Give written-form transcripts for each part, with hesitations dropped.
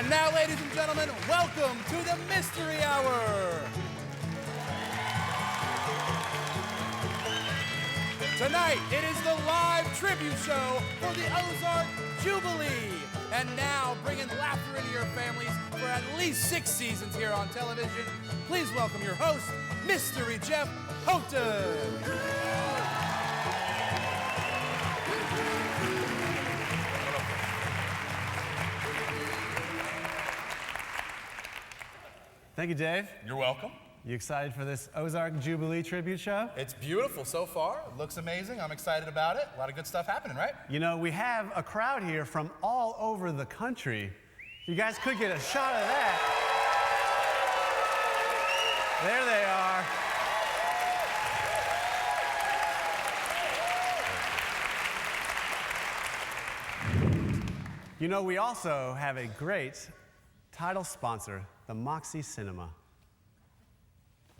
And now, ladies and gentlemen, welcome to the Mystery Hour. Tonight, it is the live tribute show for the Ozark Jubilee. And now, bringing laughter into your families for at least 6 seasons here on television, please welcome your host, Mystery Jeff Houghton. Thank you, Dave. You're welcome. You excited for this Ozark Jubilee tribute show? It's beautiful so far. It looks amazing. I'm excited about it. A lot of good stuff happening, right? You know, we have a crowd here from all over the country. You guys could get a shot of that. There they are. You know, we also have a great title sponsor, the Moxie Cinema.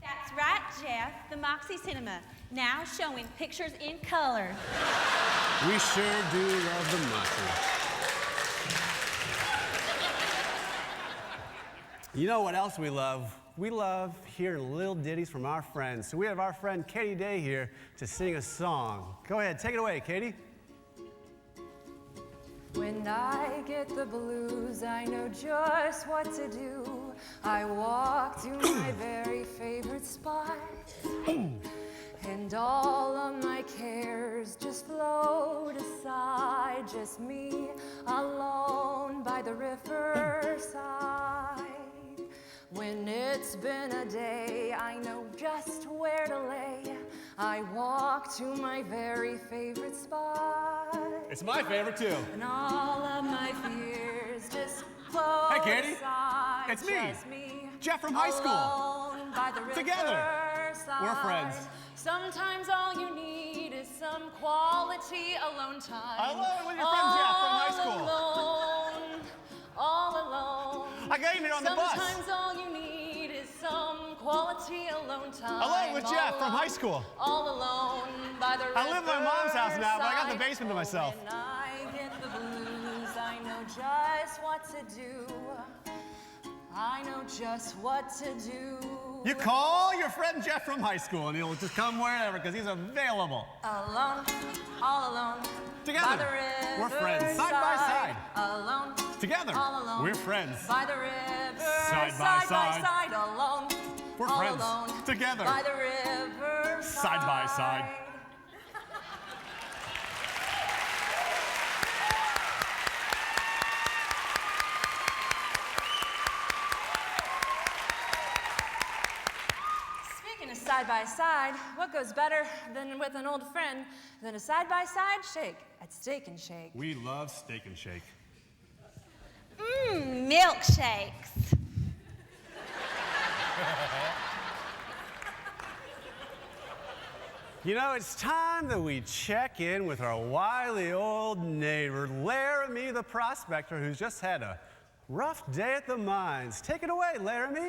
That's right, Jeff, the Moxie Cinema, now showing pictures in color. We sure do love the Moxie. You know what else we love? We love hearing little ditties from our friends. So we have our friend Katie Day here to sing a song. Go ahead, take it away, Katie. When I get the blues, I know just what to do. I walk to my very favorite spot, and all of my cares just float aside. Just me alone by the riverside. When it's been a day, I know just where to lay. I walk to my very favorite spot. It's my favorite too. And all of my fears just float Hey, Katie. aside. It's me. Just me, Jeff from high school. alone by the Together. riverside. We're friends. Sometimes all you need is some quality alone time. Alone with your friend Jeff from high school. All alone. I got him here on the bus. Sometimes all you need is some quality alone time. Alone with Jeff from high school. All alone by the riverside. I live in my mom's house now, but I got the basement to myself. When I get the blues, I know just what to do. I know just what to do. You call your friend Jeff from high school and he'll just come wherever because he's available. Alone, all alone. Together, by the riverside. we're friends, side by side. Alone, Together, all alone. we're friends. By the river, Side by side. alone. We're all friends. Alone, Together. by the river, Side by side. Speaking of side by side, what goes better than with an old friend than a side by side shake at Steak and Shake? We love Steak and Shake. Milkshakes. You know, it's time that we check in with our wily old neighbor, Laramie the prospector, who's just had a rough day at the mines. Take it away, Laramie.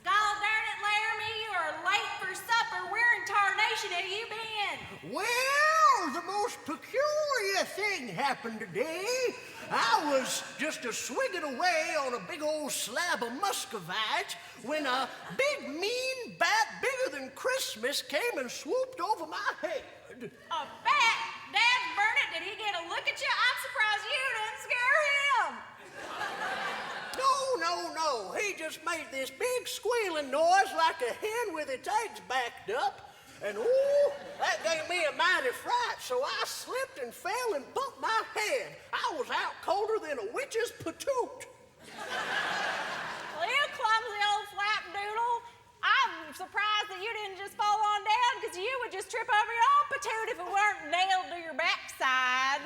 Gall darn it, Laramie, you are late for supper. Where in tarnation have you been? Well, the most peculiar thing happened today. I was just a-swigging away on a big old slab of muscovite when a big mean bat bigger than Christmas came and swooped over my head. A bat? Dad burn it, did he get a look at you? I'm surprised you didn't scare him. No. He just made this big squealing noise like a hen with its eggs backed up. And ooh, that gave me a mighty fright, so I slipped and fell and bumped my head. I was out colder than a witch's patoot. Well, you clumsy old flapdoodle. I'm surprised that you didn't just fall on down, because you would just trip over your own patoot if it weren't nailed to your backside.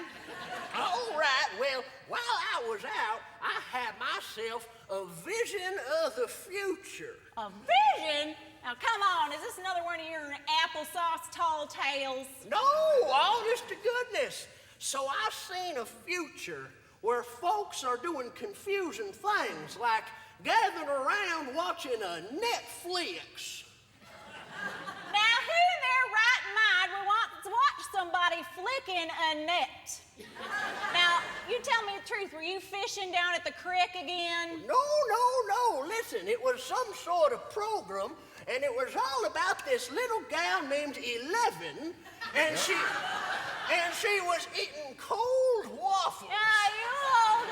All right, well, while I was out, I had myself a vision of the future. A vision? Now, come on, is this another one of your applesauce tall tales? No, honest to goodness. So I seen a future where folks are doing confusing things like gathering around watching a Netflix. Now, who in their right mind would want to watch some somebody flicking a net. Now, you tell me the truth, were you fishing down at the creek again? No. Listen, it was some sort of program, and it was all about this little gal named 11, and she was eating cold waffles. Yeah, you hold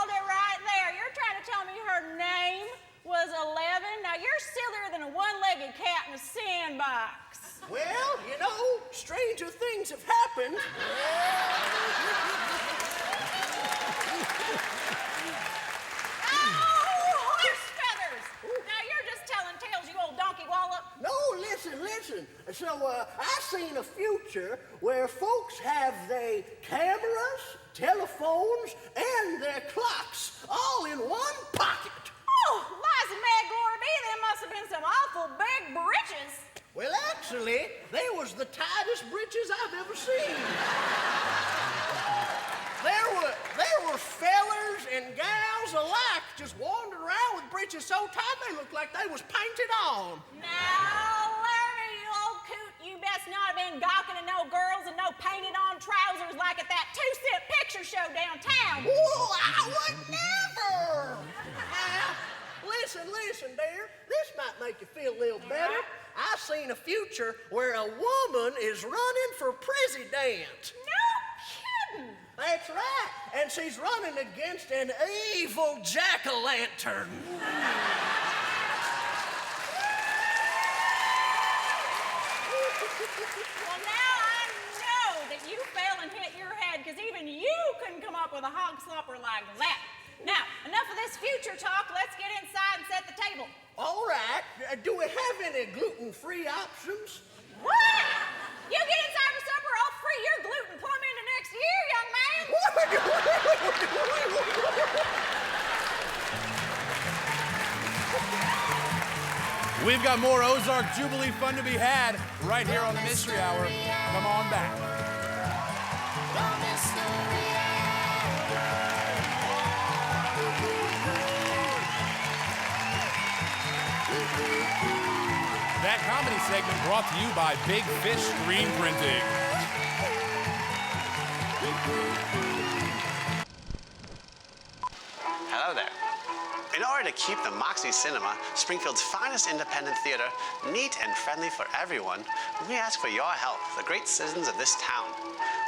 it right there. You're trying to tell me her name was 11? Now, you're sillier than a one-legged cat in a sandbox. Well, you know, stranger things have happened. Listen. So, I seen a future where folks have their cameras, telephones, and their clocks all in one pocket. Oh, Liza May, glory be, there must have been some awful big britches. Well, actually, they was the tightest britches I've ever seen. There were fellers and gals alike just wandering around with britches so tight they looked like they was painted on. Now, Larry, you old coot, you best not have been gawking at no girls and no painted-on trousers like at that 2-cent picture show downtown. Whoa, I would never! Now, listen, dear, this might make you feel a little better. I seen a future where a woman is running for president. No kidding! That's right, and she's running against an evil jack-o'-lantern. Well, now I know that you fell and hit your head, because even you couldn't come up with a hog slopper like that. Now, enough of this future talk. Let's get inside and set the table. All right. Do we have any gluten-free options? What? You get inside for supper, I'll free your gluten plumb into next year, young man. We've got more Ozark Jubilee fun to be had right here on the Mystery Hour. Come on back. That comedy segment brought to you by Big Fish Screen Printing. Hello there. In order to keep the Moxie Cinema, Springfield's finest independent theater, neat and friendly for everyone, we ask for your help, the great citizens of this town.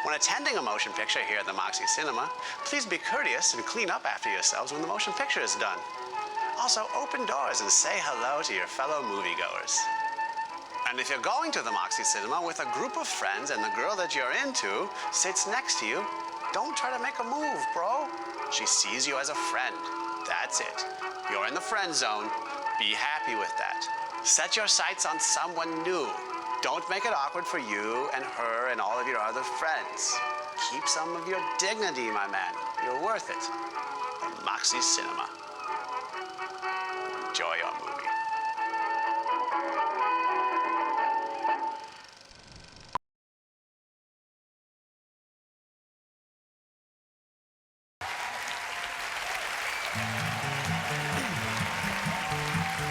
When attending a motion picture here at the Moxie Cinema, please be courteous and clean up after yourselves when the motion picture is done. Also, open doors and say hello to your fellow moviegoers. And if you're going to the Moxie Cinema with a group of friends and the girl that you're into sits next to you, don't try to make a move, bro. She sees you as a friend. That's it. You're in the friend zone. Be happy with that. Set your sights on someone new. Don't make it awkward for you and her and all of your other friends. Keep some of your dignity, my man. You're worth it. The Moxie Cinema. Enjoy your movie.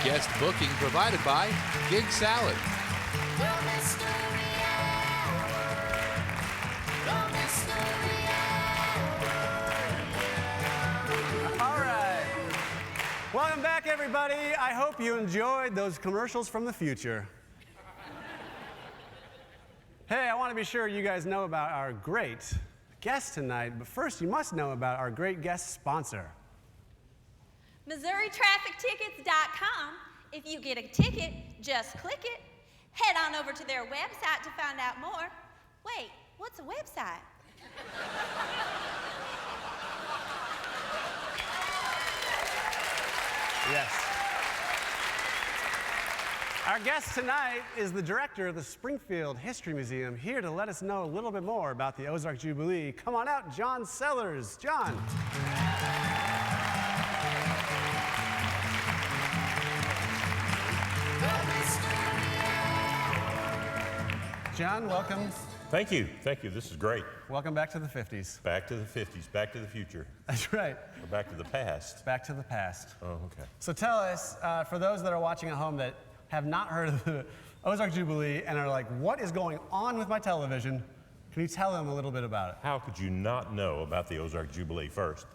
Guest booking provided by Gig Salad. All right. Welcome back, everybody. I hope you enjoyed those commercials from the future. Hey, I want to be sure you guys know about our great guest tonight, but first you must know about our great guest sponsor. MissouriTrafficTickets.com. If you get a ticket, just click it. Head on over to their website to find out more. Wait, what's a website? Yes. Our guest tonight is the director of the Springfield History Museum, here to let us know a little bit more about the Ozark Jubilee. Come on out, John Sellers. John. John, welcome. Thank you. This is great. Welcome back to the 50s. Back to the 50s, back to the future. That's right. Or back to the past. Back to the past. Oh, okay. So tell us, for those that are watching at home that have not heard Ozark Jubilee and are like, what is going on with my television? Can you tell them a little bit about it? How could you not know about the Ozark Jubilee first?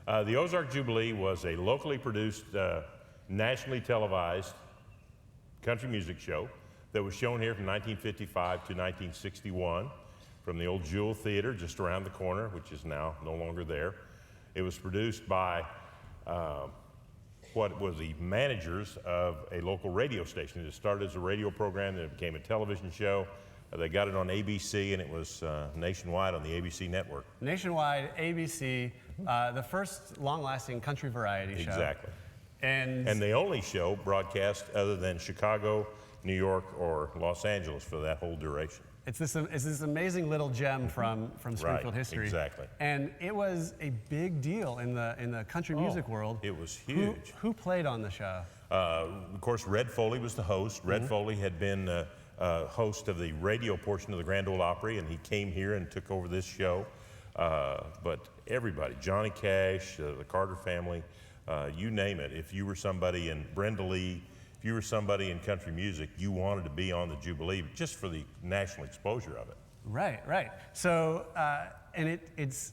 The Ozark Jubilee was a locally produced, nationally televised country music show that was shown here from 1955 to 1961 from the old Jewel Theater just around the corner, which is now no longer there. It was produced by what was the managers of a local radio station. It started as a radio program, then it became a television show. They got it on ABC, and it was nationwide on the ABC network. Nationwide, ABC, the first long-lasting country variety show. Exactly. And the only show broadcast other than Chicago, New York, or Los Angeles for that whole duration. it's this amazing little gem from Springfield history. Exactly. And it was a big deal in the country music world. It was huge. Who played on the show? Of course, Red Foley was the host. Red Foley had been host of the radio portion of the Grand Ole Opry, and he came here and took over this show. But everybody, Johnny Cash, the Carter family, you name it. If you were somebody in Brenda Lee, if you were somebody in country music, you wanted to be on the Jubilee just for the national exposure of it. Right. So, and it's,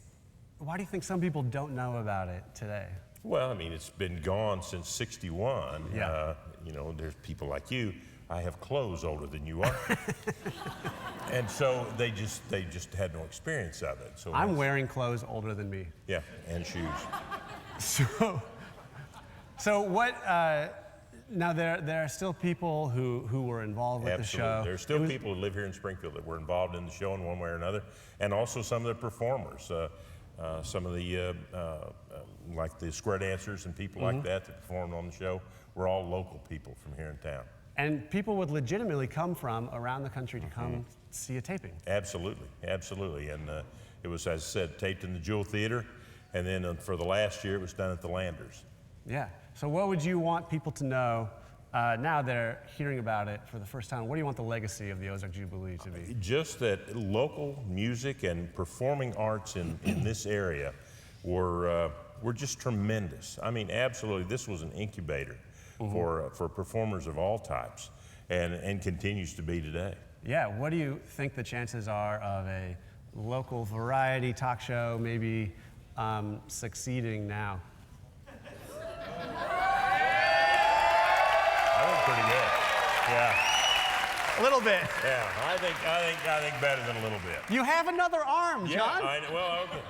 why do you think some people don't know about it today? Well, I mean, it's been gone since '61. Yeah. You know, there's people like you. I have clothes older than you are. And so they just had no experience of it. So I'm wearing clothes older than me. Yeah, and shoes. So what, now there are still people who were involved with Absolutely. the show. There's still people who live here in Springfield that were involved in the show in one way or another, and also some of the performers. Some of the, like the square dancers and people like that performed on the show were all local people from here in town. And people would legitimately come from around the country to come see a taping. Absolutely. And it was, as I said, taped in the Jewel Theater, and then for the last year it was done at the Landers. Yeah. So what would you want people to know now they're hearing about it for the first time? What do you want the legacy of the Ozark Jubilee to be? Just that local music and performing arts in this area were just tremendous. I mean, absolutely, this was an incubator for performers of all types, and continues to be today. Yeah, what do you think the chances are of a local variety talk show maybe succeeding now? I think pretty good. Yeah. A little bit. Yeah, I think better than a little bit. You have another arm, John. Yeah, well, okay.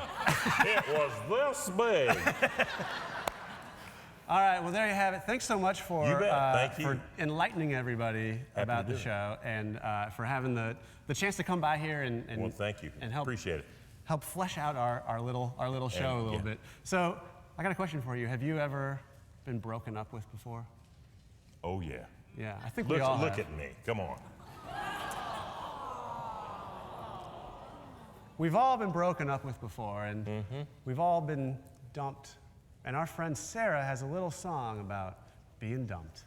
It was this big. All right, well, there you have it. Thanks so much for, You bet. Thank you. for enlightening everybody about to the do it. show and for having the chance to come by here and Well, thank you. And help, Appreciate it. help flesh out our little show a little bit. So I got a question for you. Have you ever been broken up with before? Oh, yeah. Yeah, I think we all Look have. at me. Come on. We've all been broken up with before, and we've all been dumped. And our friend Sarah has a little song about being dumped.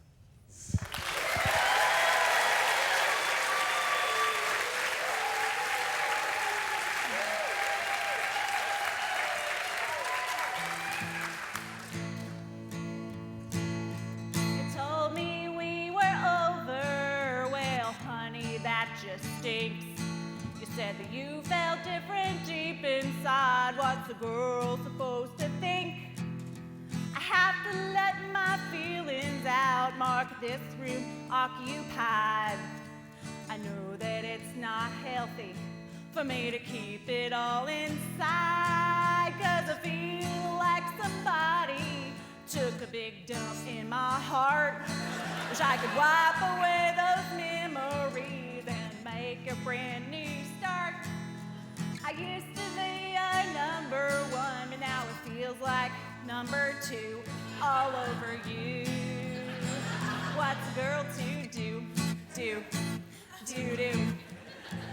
You told me we were over. Well, honey, that just stinks. You said that you felt different deep inside. What's a girl supposed to think? I have to let my feelings out. Mark this room occupied. I know that it's not healthy for me to keep it all inside, 'cause I feel like somebody took a big dump in my heart. Wish I could wipe away those memories and make a brand new start. I used to be a number one, but now it feels like number two all over you. What's a girl to do?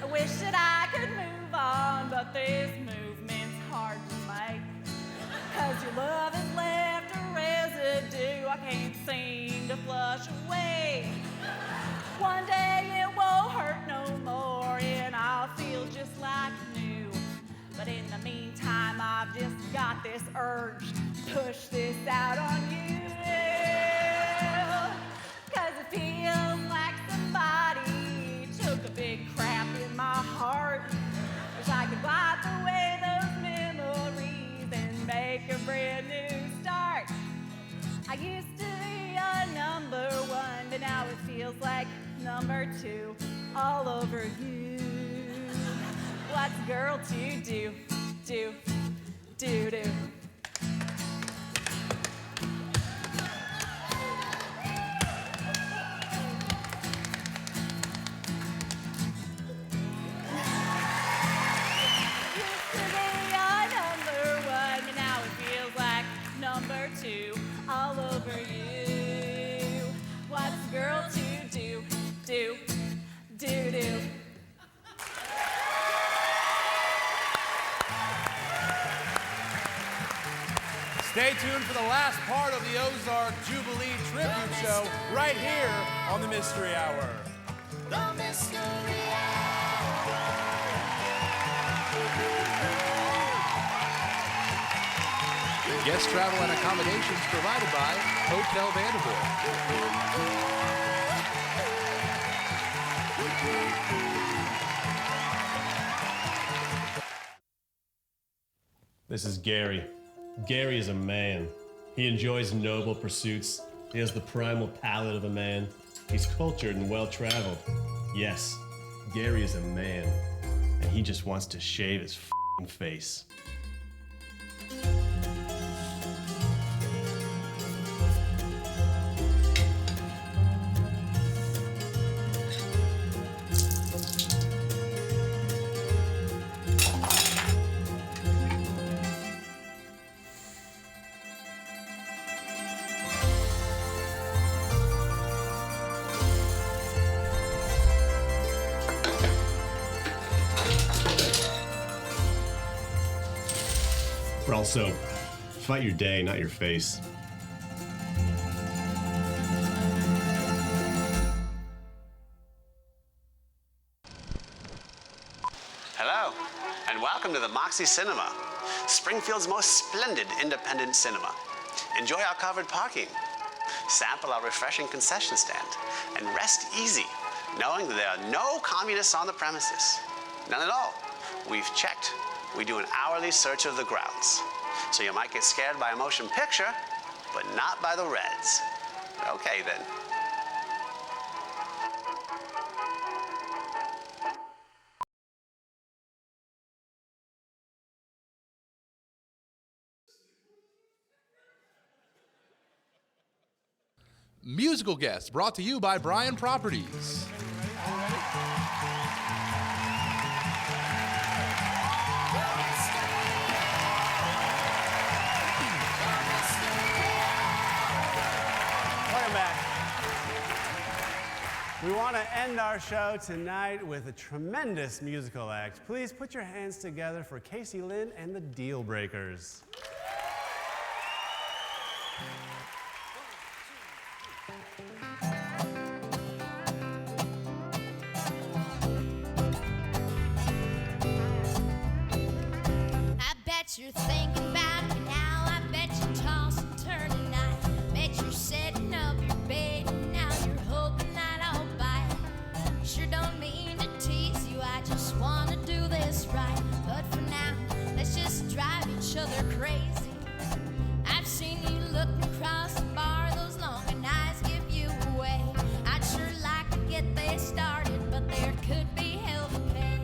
I wish that I could move on, but this movement's hard to make. 'Cause your love has left a residue I can't seem to flush away. One day it won't hurt no more and I'll feel just like new. But in the meantime, I've just got this urge to push this out on you. 'Cause it feels like somebody feels like number 2 all over you. What's a girl to do? Do. Number 2 all over you. What's a girl to do? Do. Stay tuned for the last part of the Ozark Jubilee tribute show right here on the Mystery Hour. The Mystery Guest travel and accommodations provided by Hotel Vanderbilt. This is Gary. Gary is a man. He enjoys noble pursuits. He has the primal palate of a man. He's cultured and well-traveled. Yes, Gary is a man, and he just wants to shave his f***ing face. But also, fight your day, not your face. Hello, and welcome to the Moxie Cinema, Springfield's most splendid independent cinema. Enjoy our covered parking, sample our refreshing concession stand, and rest easy, knowing that there are no communists on the premises. None at all. We've checked. We do an hourly search of the grounds. So you might get scared by a motion picture, but not by the Reds. Okay then. Musical guest brought to you by Bryan Properties. Welcome back. We want to end our show tonight with a tremendous musical act. Please put your hands together for Casey Lynn and the Deal Breakers. I bet you're thinking about me now. I bet you toss and turn tonight. Bet you're setting up your bed and now you're hoping that I'll bite. Sure don't mean to tease you, I just wanna do this right. But for now, let's just drive each other crazy. I've seen you looking across the bar, those longer nights give you away. I'd sure like to get this started, but there could be hell to pay.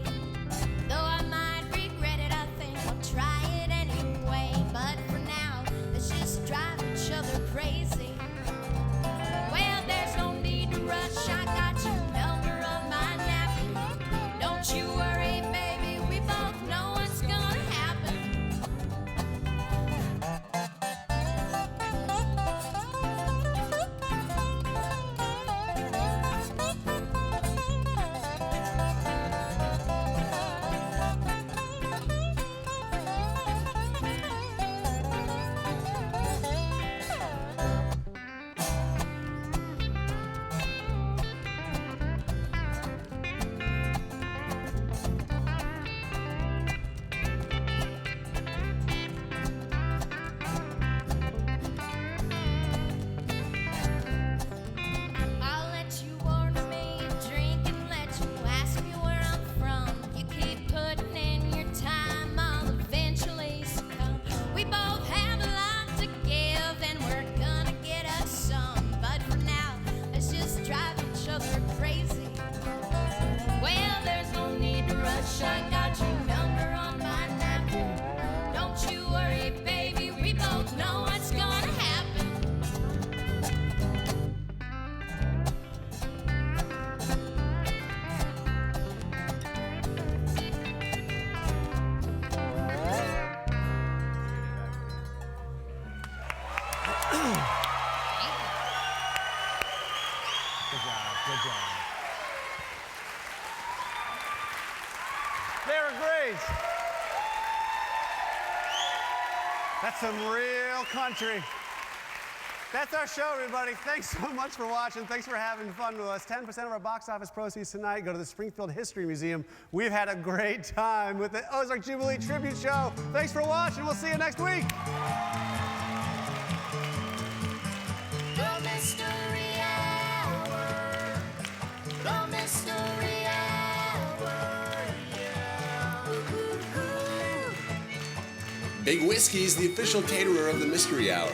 Though I might regret it, I think I'll try it anyway. But for now, let's just drive each other crazy. Well, there's no need to rush, I got your number on my napkin. Don't you worry, baby, we both know what's gonna happen. Good job, good job. They were great. That's some real country. That's our show, everybody. Thanks so much for watching. Thanks for having fun with us. 10% of our box office proceeds tonight go to the Springfield History Museum. We've had a great time with the Ozark Jubilee Tribute Show. Thanks for watching. We'll see you next week. The Mystery Hour. The Mystery Hour. Yeah. Big Whiskey is the official caterer of the Mystery Hour.